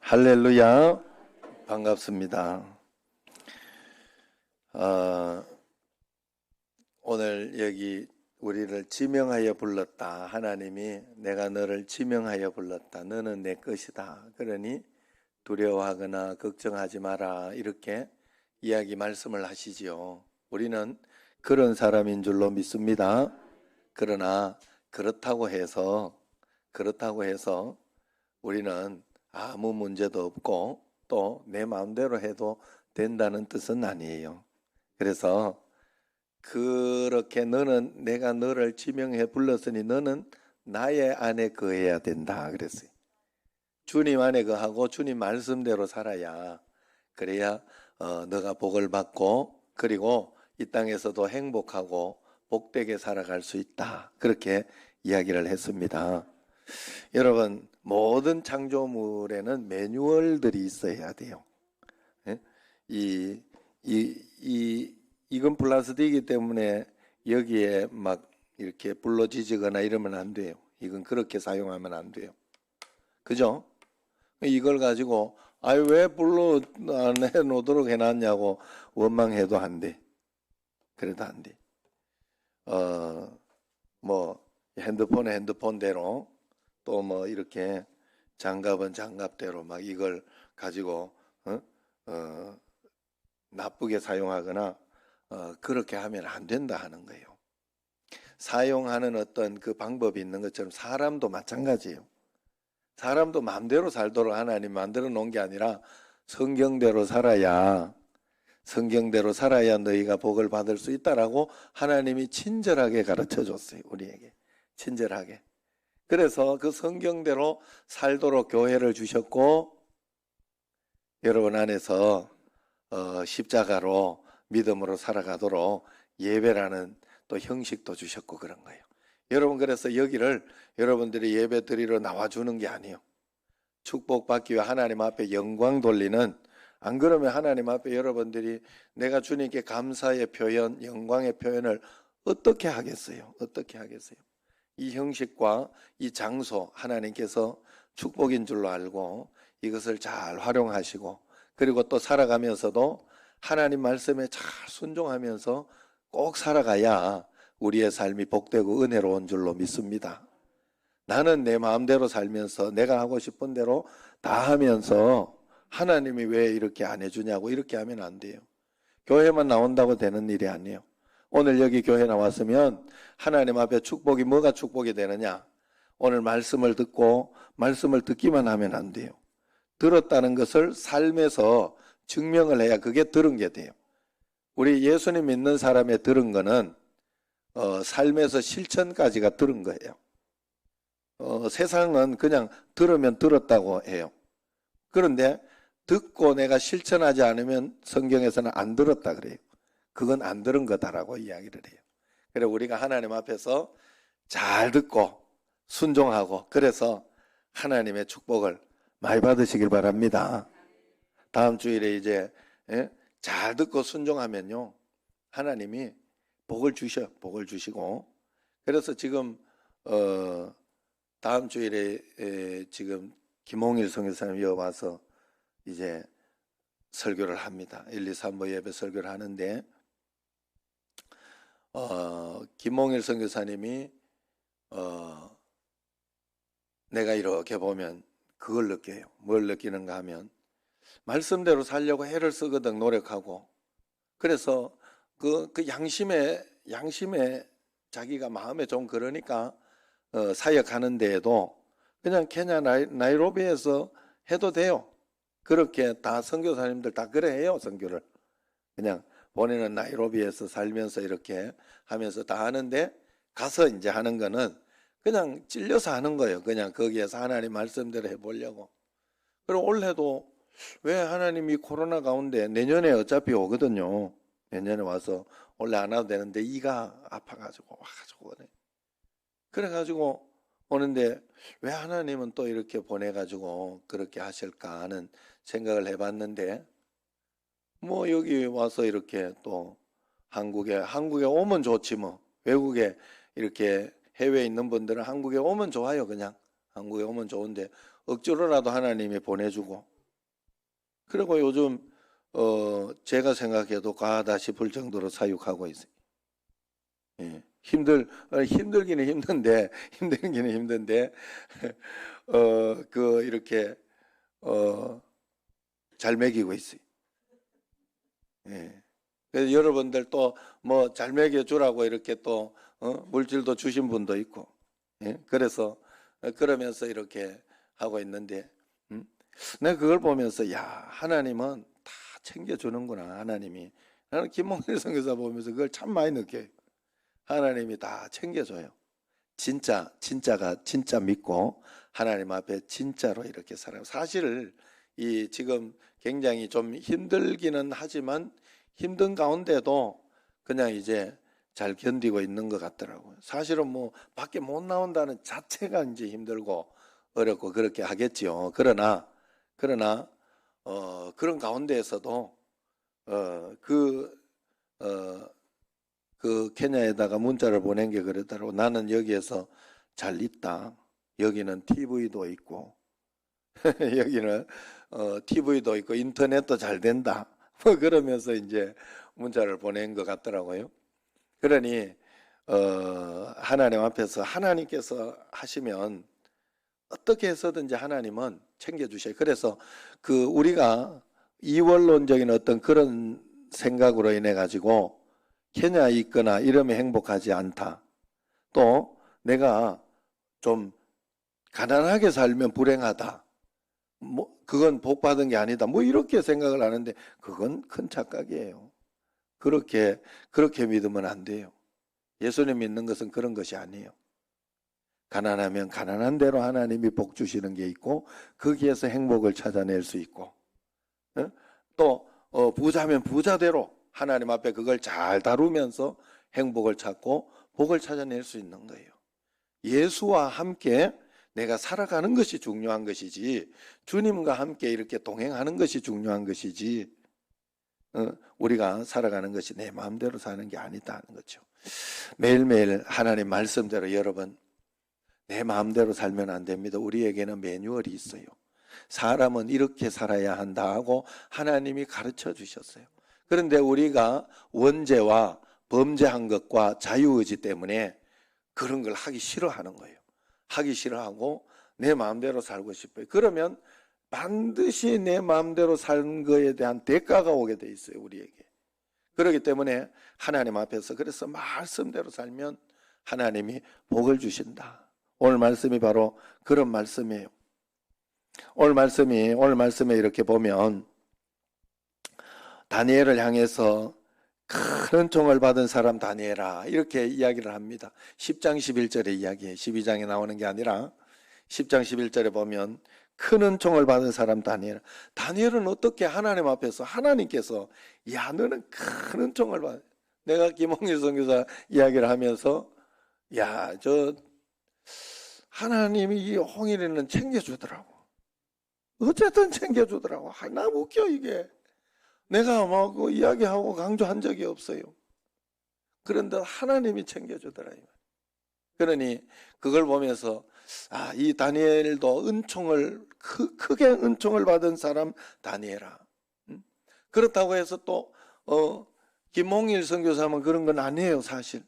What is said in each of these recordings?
할렐루야, 반갑습니다. 오늘 여기 우리를 지명하여 불렀다. 하나님이 내가 너를 지명하여 불렀다. 너는 내 것이다. 그러니 두려워하거나 걱정하지 마라. 이렇게 이야기 말씀을 하시지요. 우리는 그런 사람인 줄로 믿습니다. 그러나 그렇다고 해서 우리는 아무 문제도 없고 또 내 마음대로 해도 된다는 뜻은 아니에요. 그래서 그렇게 너는 내가 너를 지명해 불렀으니 너는 나의 안에 거해야 된다 그랬어요. 주님 안에 거하고 주님 말씀대로 살아야 그래야 너가 복을 받고 그리고 이 땅에서도 행복하고 복되게 살아갈 수 있다. 그렇게 이야기를 했습니다. 여러분, 모든 창조물에는 매뉴얼들이 있어야 돼요. 이건 플라스틱이기 때문에 여기에 막 이렇게 불러지지거나 이러면 안 돼요. 이건 그렇게 사용하면 안 돼요. 그죠? 이걸 가지고 왜 불러 안 해놓도록 해놨냐고 원망해도 안 돼. 그래도 안 돼. 뭐 핸드폰은 핸드폰대로 또 뭐 이렇게 장갑은 장갑대로 막 이걸 가지고 나쁘게 사용하거나 그렇게 하면 안 된다 하는 거예요. 사용하는 어떤 그 방법이 있는 것처럼 사람도 마찬가지예요. 사람도 마음대로 살도록 하나님 만들어 놓은 게 아니라 성경대로 살아야 너희가 복을 받을 수 있다라고 하나님이 친절하게 가르쳐 줬어요. 우리에게 친절하게. 그래서 그 성경대로 살도록 교회를 주셨고 여러분 안에서 십자가로 믿음으로 살아가도록 예배라는 또 형식도 주셨고 그런 거예요. 여러분 그래서 여기를 여러분들이 예배 드리러 나와주는 게 아니에요. 축복받기 위해 하나님 앞에 영광 돌리는, 안 그러면 하나님 앞에 여러분들이 내가 주님께 감사의 표현, 영광의 표현을 어떻게 하겠어요? 어떻게 하겠어요? 이 형식과 이 장소 하나님께서 축복인 줄로 알고 이것을 잘 활용하시고 그리고 또 살아가면서도 하나님 말씀에 잘 순종하면서 꼭 살아가야 우리의 삶이 복되고 은혜로운 줄로 믿습니다. 나는 내 마음대로 살면서 내가 하고 싶은 대로 다 하면서 하나님이 왜 이렇게 안 해주냐고 이렇게 하면 안 돼요. 교회만 나온다고 되는 일이 아니에요. 오늘 여기 교회 나왔으면 하나님 앞에 축복이 뭐가 축복이 되느냐? 오늘 말씀을 듣고 말씀을 듣기만 하면 안 돼요. 들었다는 것을 삶에서 증명을 해야 그게 들은 게 돼요. 우리 예수님 믿는 사람의 들은 거는 삶에서 실천까지가 들은 거예요. 세상은 그냥 들으면 들었다고 해요. 그런데 듣고 내가 실천하지 않으면 성경에서는 안 들었다 그래요. 그건 안 들은 거다라고 이야기를 해요. 그래 우리가 하나님 앞에서 잘 듣고 순종하고 그래서 하나님의 축복을 많이 받으시길 바랍니다. 다음 주일에 이제 잘 듣고 순종하면요 하나님이 복을 주시고 그래서 지금 다음 주일에 지금 김홍일 선교사님 이어와서 이제 설교를 합니다. 1, 2, 3부 예배 설교를 하는데 김홍일 선교사님이 내가 이렇게 보면 그걸 느껴요. 뭘 느끼는가 하면 말씀대로 살려고 애를 쓰거든 노력하고 그래서 그 양심에 자기가 마음에 좀 그러니까 사역하는 데에도 그냥 케냐 나이로비에서 해도 돼요. 그렇게 다 선교사님들 다 그래 해요. 선교를 그냥 본인은 나이로비에서 살면서 이렇게 하면서 다 하는데 가서 이제 하는 거는 그냥 찔려서 하는 거예요. 그냥 거기에서 하나님 말씀대로 해보려고. 그리고 올해도 왜 하나님이 코로나 가운데 내년에 어차피 오거든요. 내년에 와서 원래 안 와도 되는데 이가 아파가지고 와가지고 그래가지고 오는데 왜 하나님은 또 이렇게 보내가지고 그렇게 하실까 하는 생각을 해봤는데 뭐 여기 와서 이렇게 또 한국에 오면 좋지 뭐. 외국에 이렇게 해외에 있는 분들은 한국에 오면 좋아요. 그냥 한국에 오면 좋은데 억지로라도 하나님이 보내주고 그리고 요즘 제가 생각해도 과하다 싶을 정도로 사육하고 있어요. 예. 힘들기는 힘든데 힘들기는 힘든데 이렇게 잘 먹이고 있어요. 예. 그래서 여러분들 또 뭐 잘 먹여주라고 이렇게 또 물질도 주신 분도 있고, 예? 그래서 그러면서 이렇게 하고 있는데, 내가 그걸 보면서 야, 하나님은 다 챙겨주는구나. 하나님이. 나는 김몽일 선교사 보면서 그걸 참 많이 느껴요. 하나님이 다 챙겨줘요. 진짜가 진짜 믿고 하나님 앞에 진짜로 이렇게 살아요. 사실 이 지금 굉장히 좀 힘들기는 하지만 힘든 가운데도 그냥 이제 잘 견디고 있는 것 같더라고요. 사실은 뭐 밖에 못 나온다는 자체가 이제 힘들고 어렵고 그렇게 하겠지요. 그러나 그런 가운데에서도 어, 그, 어, 그 케냐에다가 문자를 보낸 게 그랬더라고. 나는 여기에서 잘 있다. 여기는 TV도 있고 여기는 TV도 있고 인터넷도 잘 된다. 뭐 그러면서 이제 문자를 보낸 것 같더라고요. 그러니 하나님 앞에서 하나님께서 하시면 어떻게 해서든지 하나님은 챙겨주셔요. 그래서 우리가 이원론적인 어떤 그런 생각으로 인해 가지고 케냐에 있거나 이러면 행복하지 않다. 또 내가 좀 가난하게 살면 불행하다. 뭐 그건 복 받은 게 아니다. 뭐 이렇게 생각을 하는데 그건 큰 착각이에요. 그렇게 믿으면 안 돼요. 예수님 믿는 것은 그런 것이 아니에요. 가난하면 가난한 대로 하나님이 복 주시는 게 있고 거기에서 행복을 찾아낼 수 있고, 또 부자면 부자대로 하나님 앞에 그걸 잘 다루면서 행복을 찾고 복을 찾아낼 수 있는 거예요. 예수와 함께 내가 살아가는 것이 중요한 것이지 주님과 함께 이렇게 동행하는 것이 중요한 것이지 우리가 살아가는 것이 내 마음대로 사는 게 아니다는 거죠. 매일매일 하나님 말씀대로 여러분 내 마음대로 살면 안 됩니다. 우리에게는 매뉴얼이 있어요. 사람은 이렇게 살아야 한다 하고 하나님이 가르쳐 주셨어요. 그런데 우리가 원죄와 범죄한 것과 자유의지 때문에 그런 걸 하기 싫어하는 거예요. 하기 싫어하고 내 마음대로 살고 싶어요. 그러면 반드시 내 마음대로 사는 거에 대한 대가가 오게 돼 있어요, 우리에게. 그렇기 때문에 하나님 앞에서 그래서 말씀대로 살면 하나님이 복을 주신다. 오늘 말씀이 바로 그런 말씀이에요. 오늘 말씀에 이렇게 보면 다니엘을 향해서 큰 은총을 받은 사람 다니엘아 이렇게 이야기를 합니다. 10장 11절의 이야기예요. 12장에 나오는 게 아니라 10장 11절에 보면 큰 은총을 받은 사람 다니엘. 다니엘은 어떻게 하나님 앞에서 하나님께서 야 너는 큰 은총을 받. 내가 김홍일 선교사 이야기를 하면서 야 저 하나님이 이 홍일이는 챙겨주더라고. 어쨌든 챙겨주더라고. 나 웃겨 이게. 내가 뭐 그 이야기하고 강조한 적이 없어요. 그런데 하나님이 챙겨주더라. 그러니 그걸 보면서 이 다니엘도 은총을 크게 은총을 받은 사람 다니엘아. 그렇다고 해서 또 김홍일 선교사만 그런 건 아니에요, 사실.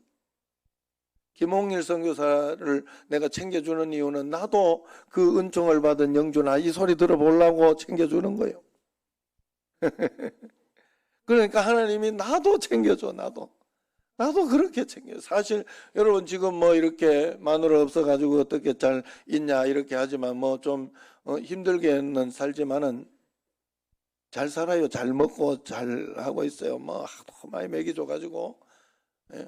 김홍일 선교사를 내가 챙겨주는 이유는 나도 그 은총을 받은 영주나 이 소리 들어보려고 챙겨주는 거예요. 그러니까 하나님이 나도 챙겨줘. 나도 그렇게 챙겨요. 사실 여러분 지금 뭐 이렇게 마누라 없어가지고 어떻게 잘 있냐 이렇게 하지만 뭐 좀 힘들게는 살지만은 잘 살아요. 잘 먹고 잘 하고 있어요. 뭐 하도 많이 먹여줘가지고. 예.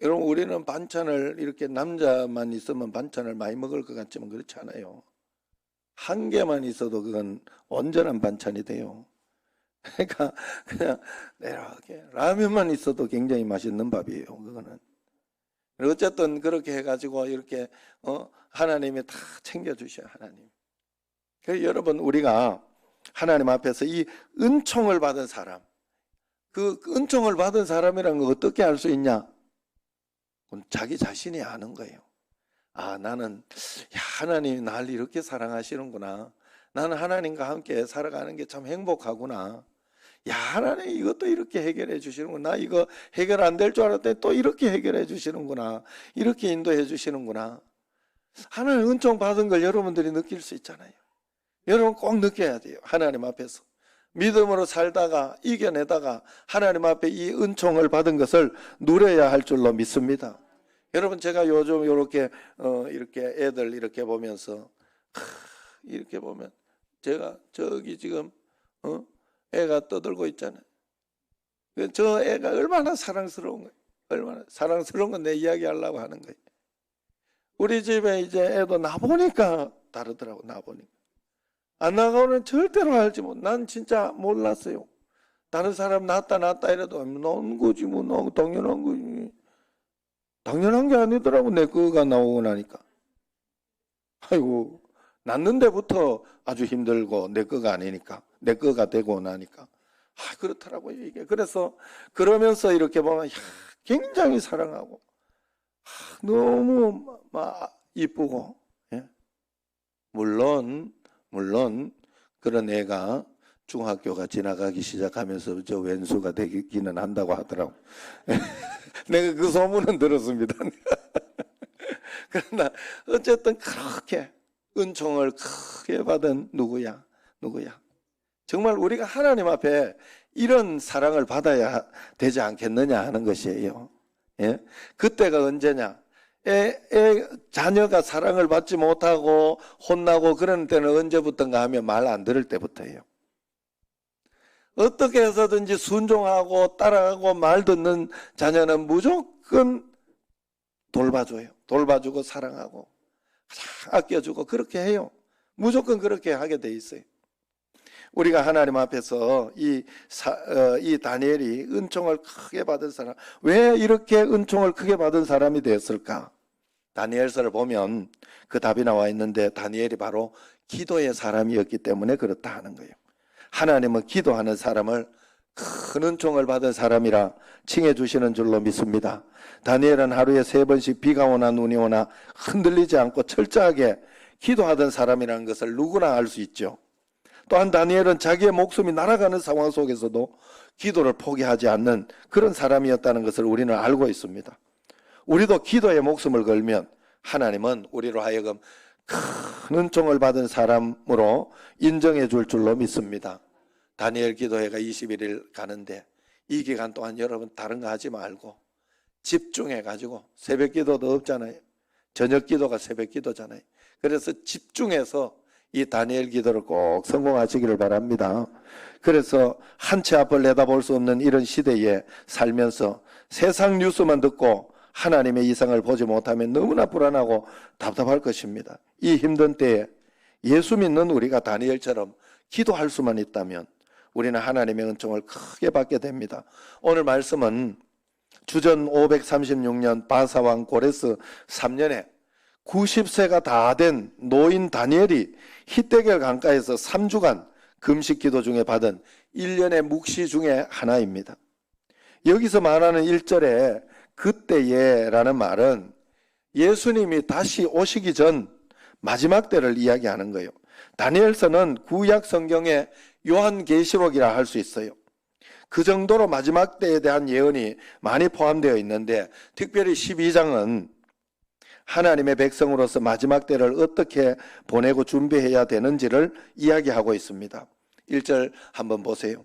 여러분 우리는 반찬을 이렇게 남자만 있으면 반찬을 많이 먹을 것 같지만 그렇지 않아요. 한 개만 있어도 그건 온전한 반찬이 돼요. 그러니까 그냥 이렇게 라면만 있어도 굉장히 맛있는 밥이에요. 그거는. 어쨌든 그렇게 해가지고 이렇게 하나님이 다 챙겨주셔요. 하나님. 그래서 여러분 우리가 하나님 앞에서 이 은총을 받은 사람, 그 은총을 받은 사람이라는 거 어떻게 알 수 있냐? 그건 자기 자신이 아는 거예요. 나는 하나님이 날 이렇게 사랑하시는구나. 나는 하나님과 함께 살아가는 게 참 행복하구나. 야, 하나님 이것도 이렇게 해결해 주시는구나. 나 이거 해결 안 될 줄 알았더니 또 이렇게 해결해 주시는구나. 이렇게 인도해 주시는구나. 하나님 은총 받은 걸 여러분들이 느낄 수 있잖아요. 여러분 꼭 느껴야 돼요. 하나님 앞에서 믿음으로 살다가 이겨내다가 하나님 앞에 이 은총을 받은 것을 누려야 할 줄로 믿습니다. 여러분, 제가 요즘 이렇게 애들 이렇게 보면서 이렇게 보면 제가 저기 지금 애가 떠들고 있잖아요. 저 애가 얼마나 사랑스러운 거예요. 얼마나 사랑스러운 건 내 이야기하려고 하는 거예요. 우리 집에 이제 애도 나보니까 다르더라고. 나보니까 안 나가고는 절대로 알지 못. 난 진짜 몰랐어요. 다른 사람 낳았다 이래도 나온 거지 뭐. 당연한 거지. 당연한 게 아니더라고. 내 거가 나오고 나니까. 아이고, 낳는 데부터 아주 힘들고 내 거가 아니니까. 내 거가 되고 나니까. 그렇더라고요, 이게. 그래서 그러면서 이렇게 보면 굉장히 사랑하고 너무 막 이쁘고. 예? 물론 그런 애가 중학교가 지나가기 시작하면서 저 왼수가 되기는 한다고 하더라고. 내가 그 소문은 들었습니다. 그러나 어쨌든 그렇게 은총을 크게 받은 누구야? 정말 우리가 하나님 앞에 이런 사랑을 받아야 되지 않겠느냐 하는 것이에요. 예? 그때가 언제냐? 자녀가 사랑을 받지 못하고 혼나고 그런 때는 언제부턴가 하면 말 안 들을 때부터예요. 어떻게 해서든지 순종하고 따라가고 말 듣는 자녀는 무조건 돌봐줘요. 돌봐주고 사랑하고 아껴주고 그렇게 해요. 무조건 그렇게 하게 돼 있어요. 우리가 하나님 앞에서 이 다니엘이 은총을 크게 받은 사람, 왜 이렇게 은총을 크게 받은 사람이 되었을까? 다니엘서를 보면 그 답이 나와 있는데, 다니엘이 바로 기도의 사람이었기 때문에 그렇다 하는 거예요. 하나님은 기도하는 사람을 큰 은총을 받은 사람이라 칭해 주시는 줄로 믿습니다. 다니엘은 하루에 3번씩 비가 오나 눈이 오나 흔들리지 않고 철저하게 기도하던 사람이라는 것을 누구나 알 수 있죠. 또한 다니엘은 자기의 목숨이 날아가는 상황 속에서도 기도를 포기하지 않는 그런 사람이었다는 것을 우리는 알고 있습니다. 우리도 기도에 목숨을 걸면 하나님은 우리로 하여금 큰 은총을 받은 사람으로 인정해 줄 줄로 믿습니다. 다니엘 기도회가 21일 가는데 이 기간 동안 여러분 다른 거 하지 말고 집중해 가지고, 새벽 기도도 없잖아요. 저녁 기도가 새벽 기도잖아요. 그래서 집중해서 이 다니엘 기도를 꼭 성공하시기를 바랍니다. 그래서 한 채 앞을 내다볼 수 없는 이런 시대에 살면서 세상 뉴스만 듣고 하나님의 이상을 보지 못하면 너무나 불안하고 답답할 것입니다. 이 힘든 때에 예수 믿는 우리가 다니엘처럼 기도할 수만 있다면 우리는 하나님의 은총을 크게 받게 됩니다. 오늘 말씀은 주전 536년 바사왕 고레스 3년에 90세가 다 된 노인 다니엘이 히데겔 강가에서 3주간 금식 기도 중에 받은 1년의 묵시 중에 하나입니다. 여기서 말하는 1절에 그때에 라는 말은 예수님이 다시 오시기 전 마지막 때를 이야기하는 거예요. 다니엘서는 구약 성경의 요한계시록이라 할 수 있어요. 그 정도로 마지막 때에 대한 예언이 많이 포함되어 있는데, 특별히 12장은 하나님의 백성으로서 마지막 때를 어떻게 보내고 준비해야 되는지를 이야기하고 있습니다. 1절 한번 보세요.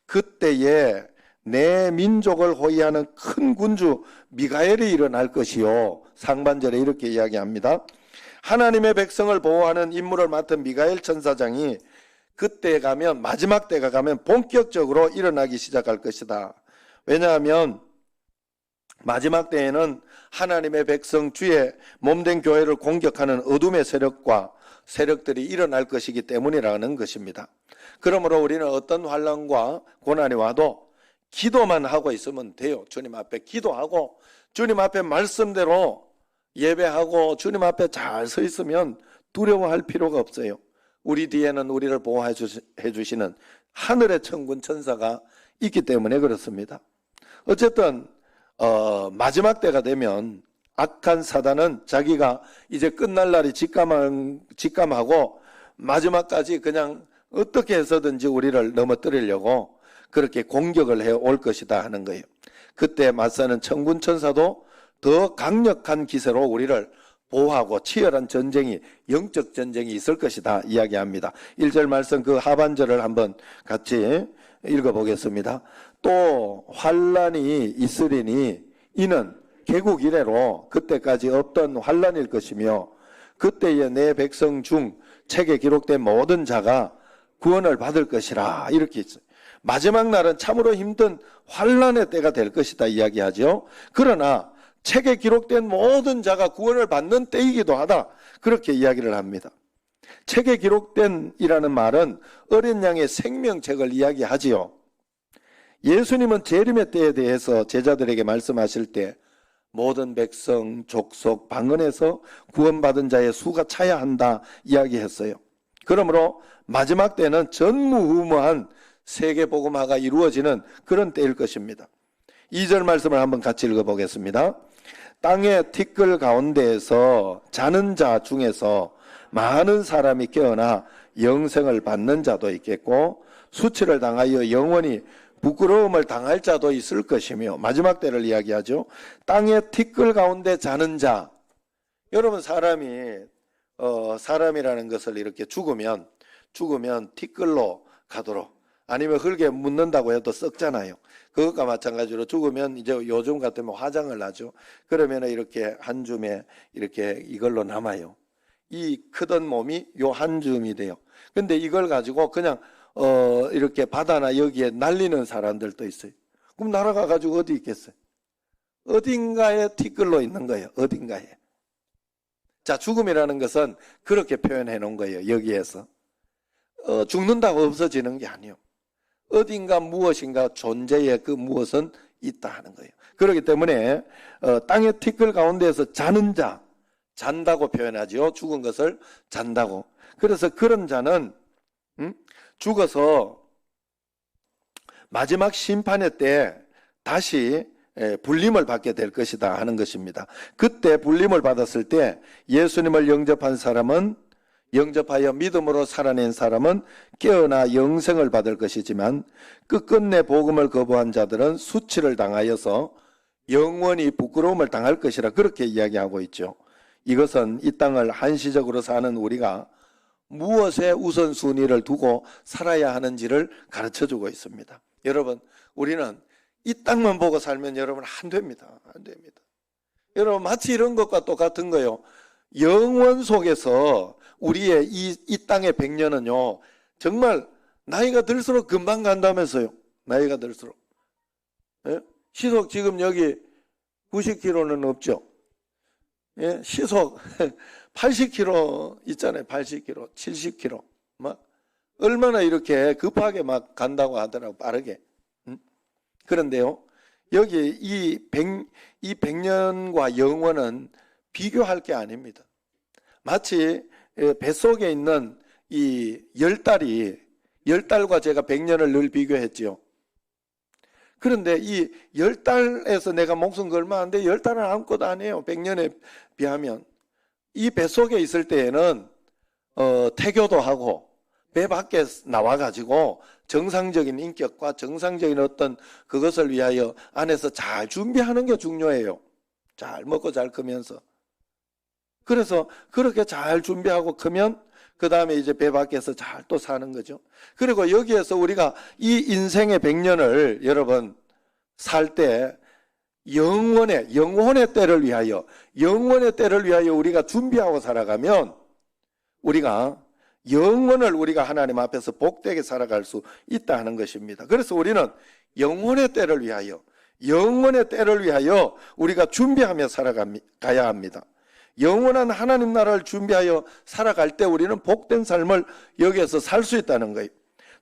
그때에 내 민족을 호위하는 큰 군주 미가엘이 일어날 것이요. 상반절에 이렇게 이야기합니다. 하나님의 백성을 보호하는 임무를 맡은 미가엘 천사장이 그때 가면, 마지막 때가 가면 본격적으로 일어나기 시작할 것이다. 왜냐하면 마지막 때에는 하나님의 백성 주의 몸된 교회를 공격하는 어둠의 세력들이 일어날 것이기 때문이라는 것입니다. 그러므로 우리는 어떤 환난과 고난이 와도 기도만 하고 있으면 돼요. 주님 앞에 기도하고 주님 앞에 말씀대로 예배하고 주님 앞에 잘 서 있으면 두려워할 필요가 없어요. 우리 뒤에는 우리를 보호해 주시는 하늘의 천군 천사가 있기 때문에 그렇습니다. 어쨌든 마지막 때가 되면 악한 사단은 자기가 이제 끝날 날이 직감하고 마지막까지 그냥 어떻게 해서든지 우리를 넘어뜨리려고 그렇게 공격을 해올 것이다 하는 거예요. 그때 맞서는 천군 천사도 더 강력한 기세로 우리를 보호하고 치열한 전쟁이, 영적 전쟁이 있을 것이다 이야기합니다. 1절 말씀 그 하반절을 한번 같이 읽어보겠습니다. 또 환란이 있으리니 이는 개국 이래로 그때까지 없던 환란일 것이며 그때에 내 백성 중 책에 기록된 모든 자가 구원을 받을 것이라 이렇게 있어요. 마지막 날은 참으로 힘든 환란의 때가 될 것이다 이야기하죠. 그러나 책에 기록된 모든 자가 구원을 받는 때이기도 하다 그렇게 이야기를 합니다. 책에 기록된 이라는 말은 어린 양의 생명책을 이야기하지요. 예수님은 재림의 때에 대해서 제자들에게 말씀하실 때 모든 백성, 족속, 방언에서 구원받은 자의 수가 차야 한다 이야기했어요. 그러므로 마지막 때는 전무후무한 세계복음화가 이루어지는 그런 때일 것입니다. 2절 말씀을 한번 같이 읽어보겠습니다. 땅의 티끌 가운데에서 자는 자 중에서 많은 사람이 깨어나 영생을 받는 자도 있겠고 수치를 당하여 영원히 부끄러움을 당할 자도 있을 것이며 마지막 때를 이야기하죠. 땅의 티끌 가운데 자는 자. 여러분 사람이라는 것을 이렇게 죽으면 티끌로 가도록 아니면 흙에 묻는다고 해도 썩잖아요. 그것과 마찬가지로 죽으면 이제 요즘 같으면 화장을 하죠. 그러면 이렇게 한 줌에 이렇게 이걸로 남아요. 이 크던 몸이 요 한 줌이 돼요. 근데 이걸 가지고 그냥 이렇게 바다나 여기에 날리는 사람들도 있어요. 그럼 날아가 가지고 어디 있겠어요? 어딘가에 티끌로 있는 거예요. 어딘가에. 자, 죽음이라는 것은 그렇게 표현해 놓은 거예요. 여기에서. 죽는다고 없어지는 게 아니에요. 어딘가 무엇인가 존재의 그 무엇은 있다 하는 거예요. 그렇기 때문에 땅의 티끌 가운데에서 자는 자, 잔다고 표현하죠. 죽은 것을 잔다고. 그래서 그런 자는 죽어서 마지막 심판의 때 다시 불림을 받게 될 것이다 하는 것입니다. 그때 불림을 받았을 때 예수님을 영접하여 믿음으로 살아낸 사람은 깨어나 영생을 받을 것이지만 끝끝내 복음을 거부한 자들은 수치를 당하여서 영원히 부끄러움을 당할 것이라 그렇게 이야기하고 있죠. 이것은 이 땅을 한시적으로 사는 우리가 무엇에 우선순위를 두고 살아야 하는지를 가르쳐주고 있습니다. 여러분, 우리는 이 땅만 보고 살면 여러분 안 됩니다. 안 됩니다. 여러분 마치 이런 것과 똑같은 거예요. 영원 속에서 우리의 이 땅의 100년은요 정말 나이가 들수록 금방 간다면서요. 나이가 들수록. 예? 시속 지금 여기 90km는 없죠. 예? 시속 80km 있잖아요. 80km, 70km. 막 얼마나 이렇게 급하게 막 간다고 하더라고, 빠르게. 그런데요, 여기 이 100년과 영원은 비교할 게 아닙니다. 마치 뱃속에 있는 이 10달과 제가 100년을 늘 비교했지요. 그런데 이 10달에서 내가 목숨 걸면 안 돼. 10달은 아무것도 아니에요. 100년에 비하면. 이 뱃속에 있을 때에는 태교도 하고 배 밖에 나와가지고 정상적인 인격과 정상적인 어떤 그것을 위하여 안에서 잘 준비하는 게 중요해요. 잘 먹고 잘 크면서. 그래서 그렇게 잘 준비하고 크면 그 다음에 이제 배 밖에서 잘 또 사는 거죠. 그리고 여기에서 우리가 이 인생의 100년을 여러분 살 때 영혼의 때를 위하여 우리가 준비하고 살아가면 우리가 영원을 우리가 하나님 앞에서 복되게 살아갈 수 있다 하는 것입니다. 그래서 우리는 영혼의 때를 위하여 우리가 준비하며 살아가야 합니다. 영원한 하나님 나라를 준비하여 살아갈 때 우리는 복된 삶을 여기에서 살 수 있다는 거예요.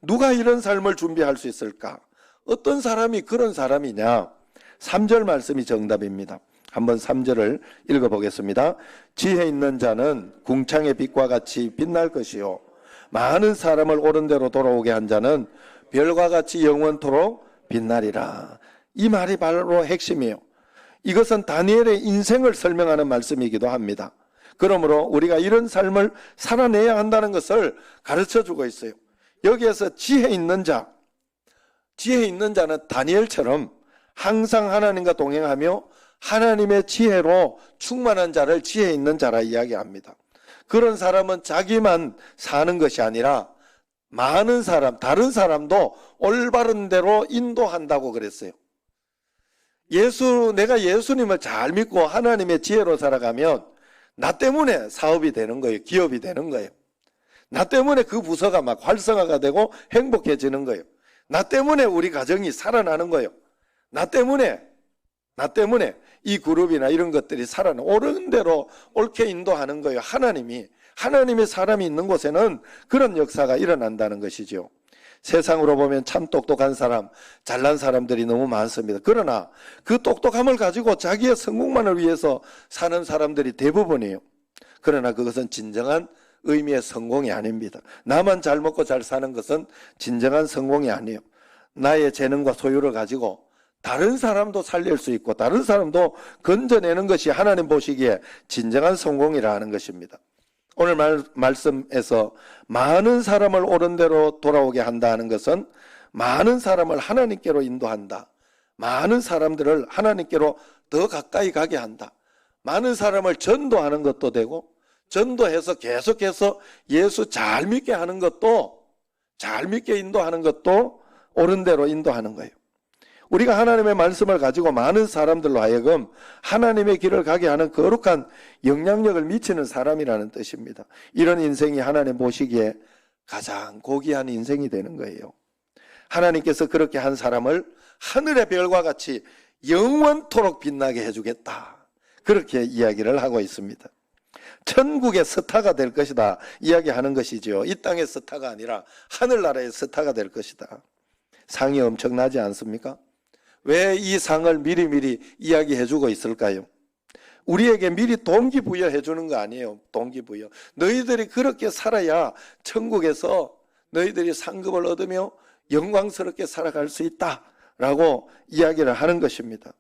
누가 이런 삶을 준비할 수 있을까? 어떤 사람이 그런 사람이냐? 3절 말씀이 정답입니다. 한번 3절을 읽어보겠습니다. 지혜 있는 자는 궁창의 빛과 같이 빛날 것이요 많은 사람을 옳은 대로 돌아오게 한 자는 별과 같이 영원토록 빛나리라. 이 말이 바로 핵심이에요. 이것은 다니엘의 인생을 설명하는 말씀이기도 합니다. 그러므로 우리가 이런 삶을 살아내야 한다는 것을 가르쳐주고 있어요. 여기에서 지혜 있는 자는 다니엘처럼 항상 하나님과 동행하며 하나님의 지혜로 충만한 자를 지혜 있는 자라 이야기합니다. 그런 사람은 자기만 사는 것이 아니라 많은 사람, 다른 사람도 올바른 대로 인도한다고 그랬어요. 내가 예수님을 잘 믿고 하나님의 지혜로 살아가면 나 때문에 사업이 되는 거예요. 기업이 되는 거예요. 나 때문에 그 부서가 막 활성화가 되고 행복해지는 거예요. 나 때문에 우리 가정이 살아나는 거예요. 나 때문에 이 그룹이나 이런 것들이 옳은 대로 옳게 인도하는 거예요. 하나님의 사람이 있는 곳에는 그런 역사가 일어난다는 것이죠. 세상으로 보면 참 똑똑한 사람, 잘난 사람들이 너무 많습니다. 그러나 그 똑똑함을 가지고 자기의 성공만을 위해서 사는 사람들이 대부분이에요. 그러나 그것은 진정한 의미의 성공이 아닙니다. 나만 잘 먹고 잘 사는 것은 진정한 성공이 아니에요. 나의 재능과 소유를 가지고 다른 사람도 살릴 수 있고 다른 사람도 건져내는 것이 하나님 보시기에 진정한 성공이라 하는 것입니다. 오늘 말씀에서 많은 사람을 옳은 대로 돌아오게 한다는 것은 많은 사람을 하나님께로 인도한다. 많은 사람들을 하나님께로 더 가까이 가게 한다. 많은 사람을 전도하는 것도 되고 전도해서 계속해서 예수 잘 믿게 하는 것도, 잘 믿게 인도하는 것도 옳은 대로 인도하는 거예요. 우리가 하나님의 말씀을 가지고 많은 사람들로 하여금 하나님의 길을 가게 하는 거룩한 영향력을 미치는 사람이라는 뜻입니다. 이런 인생이 하나님 보시기에 가장 고귀한 인생이 되는 거예요. 하나님께서 그렇게 한 사람을 하늘의 별과 같이 영원토록 빛나게 해주겠다. 그렇게 이야기를 하고 있습니다. 천국의 스타가 될 것이다 이야기하는 것이죠. 이 땅의 스타가 아니라 하늘나라의 스타가 될 것이다. 상이 엄청나지 않습니까? 왜 이 상을 미리미리 이야기해주고 있을까요? 우리에게 미리 동기부여해 주는 거 아니에요. 동기부여. 너희들이 그렇게 살아야 천국에서 너희들이 상급을 얻으며 영광스럽게 살아갈 수 있다라고 이야기를 하는 것입니다.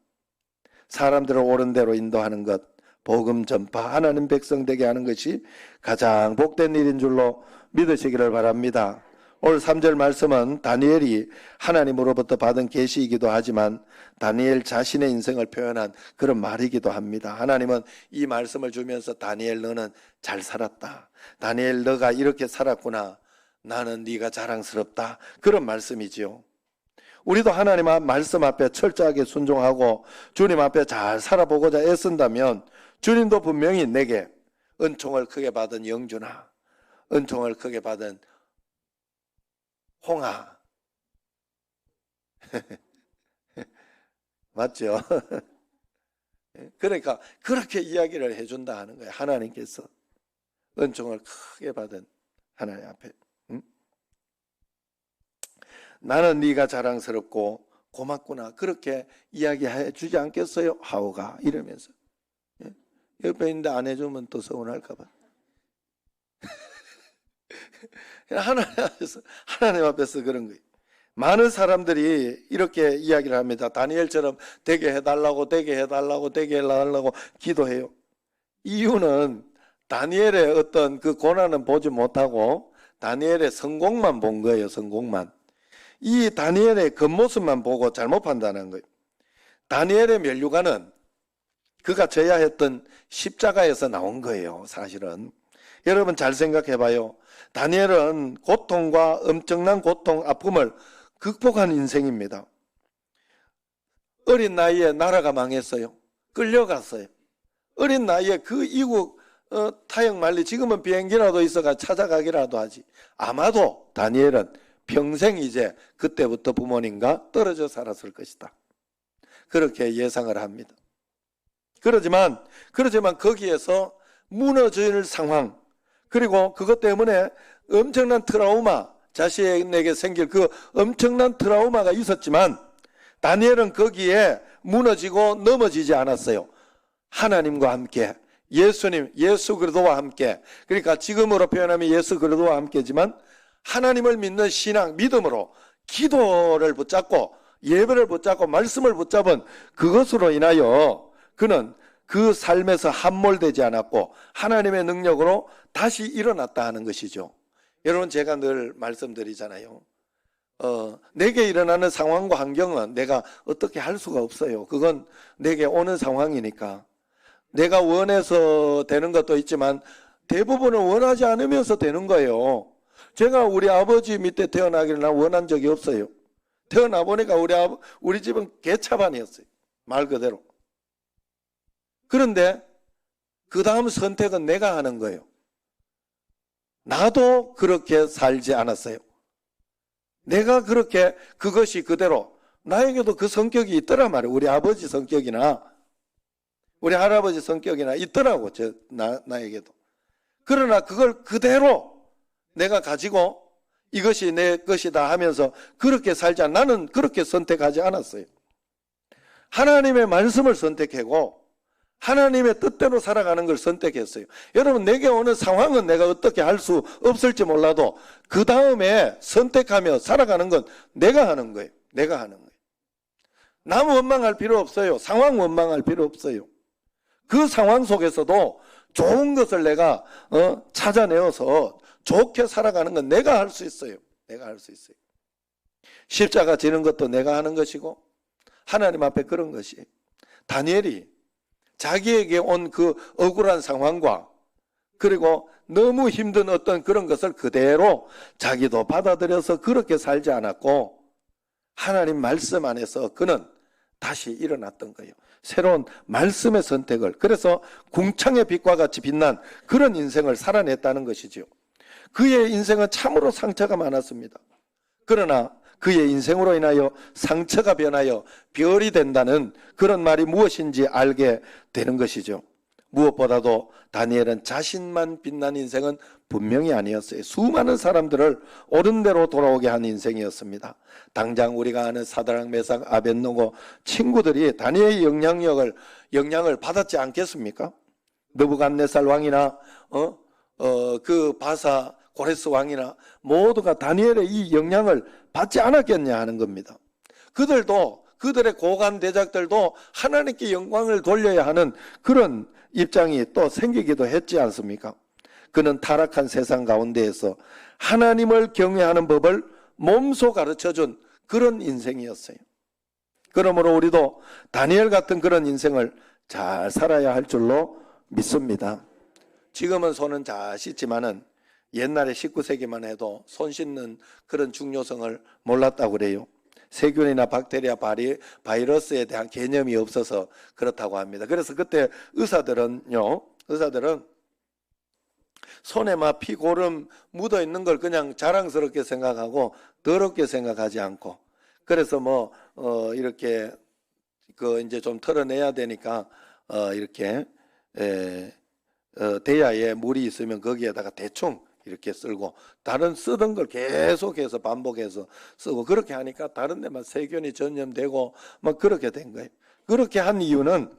사람들을 옳은 대로 인도하는 것, 복음 전파, 하나님 백성 되게 하는 것이 가장 복된 일인 줄로 믿으시기를 바랍니다. 오늘 3절 말씀은 다니엘이 하나님으로부터 받은 계시이기도 하지만 다니엘 자신의 인생을 표현한 그런 말이기도 합니다. 하나님은 이 말씀을 주면서 다니엘 너는 잘 살았다. 다니엘 너가 이렇게 살았구나. 나는 네가 자랑스럽다. 그런 말씀이지요. 우리도 하나님 말씀 앞에 철저하게 순종하고 주님 앞에 잘 살아보고자 애쓴다면 주님도 분명히 내게 은총을 크게 받은 영주나 은총을 크게 받은 홍아 맞죠? 그러니까 그렇게 이야기를 해준다 하는 거예요. 하나님께서 은총을 크게 받은 하나님 앞에 나는 네가 자랑스럽고 고맙구나 그렇게 이야기해 주지 않겠어요? 하오가 이러면서 옆에 있는데 안 해주면 또 서운할까 봐 하나님 앞에서 그런 거예요. 많은 사람들이 이렇게 이야기를 합니다. 다니엘처럼 되게 해달라고 기도해요. 이유는 다니엘의 어떤 그 고난은 보지 못하고 다니엘의 성공만 본 거예요. 성공만. 이 다니엘의 겉모습만 보고 잘못 판단한 거예요. 다니엘의 면류관은 그가 져야 했던 십자가에서 나온 거예요. 사실은. 여러분 잘 생각해 봐요. 다니엘은 고통과 엄청난 고통, 아픔을 극복한 인생입니다. 어린 나이에 나라가 망했어요. 끌려갔어요. 어린 나이에 그 이국 타격 만리 지금은 비행기라도 있어가 찾아가기라도 하지. 아마도 다니엘은 평생 이제 그때부터 부모님과 떨어져 살았을 것이다. 그렇게 예상을 합니다. 그렇지만 거기에서 무너질 상황 그리고 그것 때문에 엄청난 트라우마 자신에게 생길 그 엄청난 트라우마가 있었지만 다니엘은 거기에 무너지고 넘어지지 않았어요. 하나님과 함께 예수님 예수 그리스도와 함께 그러니까 지금으로 표현하면 예수 그리스도와 함께지만 하나님을 믿는 신앙 믿음으로 기도를 붙잡고 예배를 붙잡고 말씀을 붙잡은 그것으로 인하여 그는 그 삶에서 함몰되지 않았고 하나님의 능력으로 다시 일어났다 하는 것이죠. 여러분, 제가 늘 말씀드리잖아요. 내게 일어나는 상황과 환경은 내가 어떻게 할 수가 없어요. 그건 내게 오는 상황이니까. 내가 원해서 되는 것도 있지만 대부분은 원하지 않으면서 되는 거예요. 제가 우리 아버지 밑에 태어나기를 난 원한 적이 없어요. 태어나 보니까 우리 집은 개차반이었어요. 말 그대로. 그런데 그 다음 선택은 내가 하는 거예요. 나도 그렇게 살지 않았어요. 내가 그렇게 그것이 그대로, 나에게도 그 성격이 있더란 말이에요. 우리 아버지 성격이나 우리 할아버지 성격이나 있더라고, 나에게도. 그러나 그걸 그대로 내가 가지고 이것이 내 것이다 하면서 그렇게 살지 않아. 나는 그렇게 선택하지 않았어요. 하나님의 말씀을 선택하고 하나님의 뜻대로 살아가는 걸 선택했어요. 여러분, 내게 오는 상황은 내가 어떻게 할 수 없을지 몰라도 그 다음에 선택하며 살아가는 건 내가 하는 거예요. 내가 하는 거예요. 남 원망할 필요 없어요. 상황 원망할 필요 없어요. 그 상황 속에서도 좋은 것을 내가 찾아내어서 좋게 살아가는 건 내가 할 수 있어요. 내가 할 수 있어요. 십자가 지는 것도 내가 하는 것이고 하나님 앞에 그런 것이, 다니엘이 자기에게 온 그 억울한 상황과 그리고 너무 힘든 어떤 그런 것을 그대로 자기도 받아들여서 그렇게 살지 않았고 하나님 말씀 안에서 그는 다시 일어났던 거예요. 새로운 말씀의 선택을, 그래서 궁창의 빛과 같이 빛난 그런 인생을 살아냈다는 것이지요. 그의 인생은 참으로 상처가 많았습니다. 그러나 그의 인생으로 인하여 상처가 변하여 별이 된다는 그런 말이 무엇인지 알게 되는 것이죠. 무엇보다도 다니엘은 자신만 빛난 인생은 분명히 아니었어요. 수많은 사람들을 옳은 대로 돌아오게 한 인생이었습니다. 당장 우리가 아는 사드락, 메삭, 아벳노고 친구들이 다니엘의 영향을 받았지 않겠습니까? 느부갓네살 왕이나 그 바사 고레스 왕이나 모두가 다니엘의 이 영향을 받지 않았겠냐 하는 겁니다. 그들도, 그들의 고관 대작들도 하나님께 영광을 돌려야 하는 그런 입장이 또 생기기도 했지 않습니까? 그는 타락한 세상 가운데에서 하나님을 경외하는 법을 몸소 가르쳐준 그런 인생이었어요. 그러므로 우리도 다니엘 같은 그런 인생을 잘 살아야 할 줄로 믿습니다. 지금은 손은 잘 씻지만은 옛날에 19세기만 해도 손 씻는 그런 중요성을 몰랐다고 그래요. 세균이나 박테리아, 바이러스에 대한 개념이 없어서 그렇다고 합니다. 그래서 그때 의사들은 손에 막 피, 고름 묻어 있는 걸 그냥 자랑스럽게 생각하고 더럽게 생각하지 않고, 그래서 이렇게 이제 좀 털어내야 되니까 이렇게 대야에 물이 있으면 거기에다가 대충 이렇게 쓸고, 다른 쓰던 걸 계속해서 반복해서 쓰고, 그렇게 하니까 다른 데만 세균이 전염되고 막 그렇게 된 거예요. 그렇게 한 이유는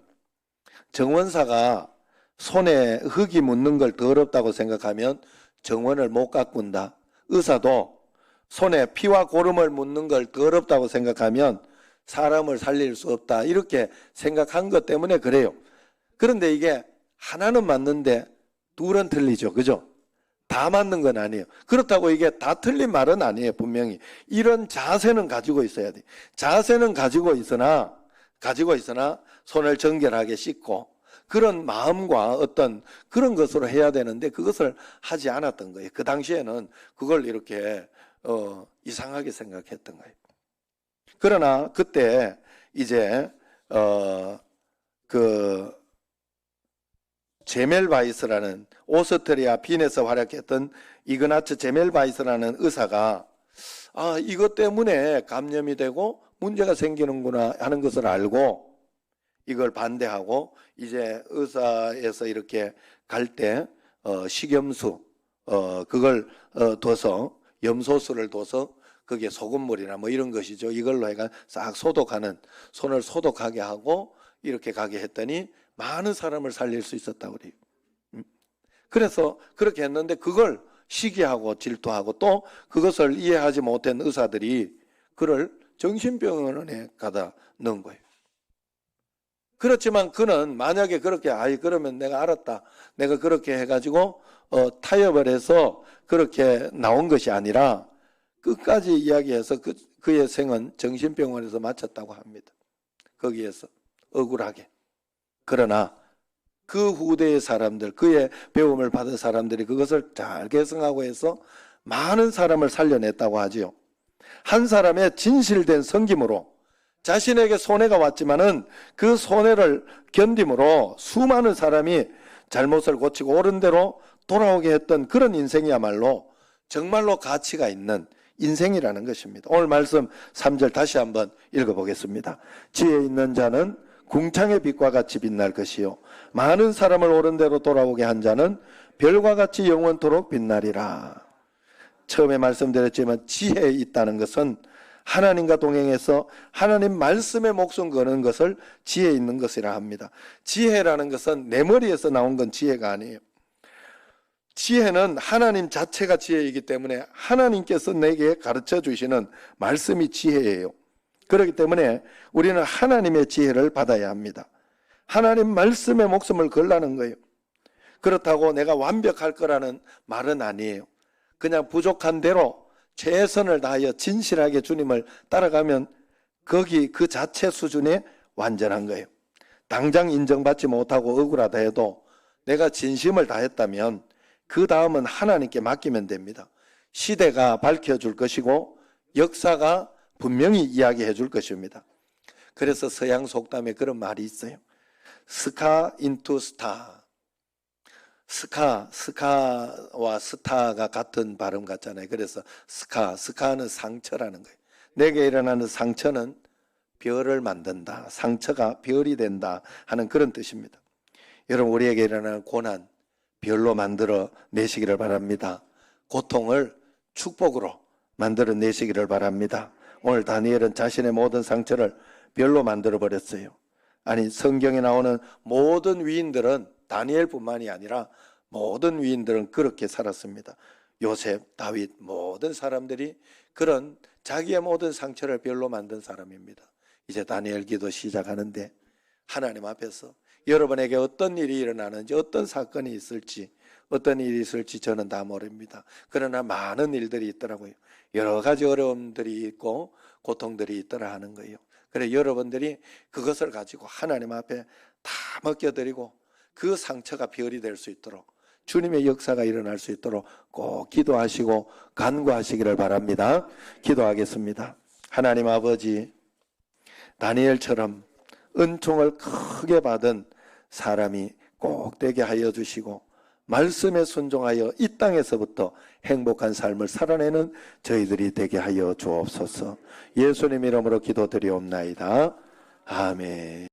정원사가 손에 흙이 묻는 걸 더럽다고 생각하면 정원을 못 가꾼다. 의사도 손에 피와 고름을 묻는 걸 더럽다고 생각하면 사람을 살릴 수 없다. 이렇게 생각한 것 때문에 그래요. 그런데 이게 하나는 맞는데 둘은 틀리죠. 그죠? 다 맞는 건 아니에요. 그렇다고 이게 다 틀린 말은 아니에요. 분명히 이런 자세는 가지고 있어야 돼. 자세는 가지고 있으나 손을 정결하게 씻고 그런 마음과 어떤 그런 것으로 해야 되는데 그것을 하지 않았던 거예요. 그 당시에는 그걸 이렇게 이상하게 생각했던 거예요. 그러나 그때 이제 제멜바이스라는, 오스트리아 빈에서 활약했던 이그나츠 제멜바이스라는 의사가 이것 때문에 감염이 되고 문제가 생기는구나 하는 것을 알고 이걸 반대하고 이제 의사에서 이렇게 갈 때 식염수 그걸 둬서, 염소수를 둬서 그게 소금물이나 뭐 이런 것이죠. 이걸로 해가 싹 소독하는, 손을 소독하게 하고 이렇게 가게 했더니 많은 사람을 살릴 수 있었다고 그래요. 그래서 그렇게 했는데 그걸 시기하고 질투하고 또 그것을 이해하지 못한 의사들이 그를 정신병원에 가다 넣은 거예요. 그렇지만 그는 만약에 그렇게 그러면 내가 알았다, 내가 그렇게 해가지고 타협을 해서 그렇게 나온 것이 아니라 끝까지 이야기해서 그의 생은 정신병원에서 마쳤다고 합니다. 거기에서 억울하게. 그러나 그 후대의 사람들, 그의 배움을 받은 사람들이 그것을 잘 개성하고 해서 많은 사람을 살려냈다고 하지요. 한 사람의 진실된 섬김으로 자신에게 손해가 왔지만은 그 손해를 견딤으로 수많은 사람이 잘못을 고치고 옳은 대로 돌아오게 했던 그런 인생이야말로 정말로 가치가 있는 인생이라는 것입니다. 오늘 말씀 3절 다시 한번 읽어보겠습니다. 지혜 있는 자는 궁창의 빛과 같이 빛날 것이요 많은 사람을 옳은 대로 돌아오게 한 자는 별과 같이 영원토록 빛나리라. 처음에 말씀드렸지만 지혜에 있다는 것은 하나님과 동행해서 하나님 말씀에 목숨 거는 것을 지혜 있는 것이라 합니다. 지혜라는 것은 내 머리에서 나온 건 지혜가 아니에요. 지혜는 하나님 자체가 지혜이기 때문에 하나님께서 내게 가르쳐 주시는 말씀이 지혜예요. 그렇기 때문에 우리는 하나님의 지혜를 받아야 합니다. 하나님 말씀에 목숨을 걸라는 거예요. 그렇다고 내가 완벽할 거라는 말은 아니에요. 그냥 부족한 대로 최선을 다하여 진실하게 주님을 따라가면 거기 그 자체 수준에 완전한 거예요. 당장 인정받지 못하고 억울하다 해도 내가 진심을 다했다면 그 다음은 하나님께 맡기면 됩니다. 시대가 밝혀줄 것이고 역사가 분명히 이야기해 줄 것입니다. 그래서 서양 속담에 그런 말이 있어요. 스카 인투 스타. 스카와 스타가 같은 발음 같잖아요. 그래서 스카는 상처라는 거예요. 내게 일어나는 상처는 별을 만든다. 상처가 별이 된다 하는 그런 뜻입니다. 여러분, 우리에게 일어나는 고난 별로 만들어 내시기를 바랍니다. 고통을 축복으로 만들어 내시기를 바랍니다. 오늘 다니엘은 자신의 모든 상처를 별로 만들어 버렸어요. 아니, 성경에 나오는 모든 위인들은 다니엘뿐만이 아니라 모든 위인들은 그렇게 살았습니다. 요셉, 다윗, 모든 사람들이 그런 자기의 모든 상처를 별로 만든 사람입니다. 이제 다니엘 기도 시작하는데 하나님 앞에서 여러분에게 어떤 일이 일어나는지, 어떤 사건이 있을지, 어떤 일이 있을지 저는 다 모릅니다. 그러나 많은 일들이 있더라고요. 여러 가지 어려움들이 있고 고통들이 있더라 하는 거예요. 그래, 여러분들이 그것을 가지고 하나님 앞에 다 맡겨드리고 그 상처가 별이 될 수 있도록, 주님의 역사가 일어날 수 있도록 꼭 기도하시고 간구하시기를 바랍니다. 기도하겠습니다. 하나님 아버지, 다니엘처럼 은총을 크게 받은 사람이 꼭 되게 하여 주시고 말씀에 순종하여 이 땅에서부터 행복한 삶을 살아내는 저희들이 되게 하여 주옵소서. 예수님 이름으로 기도드리옵나이다. 아멘.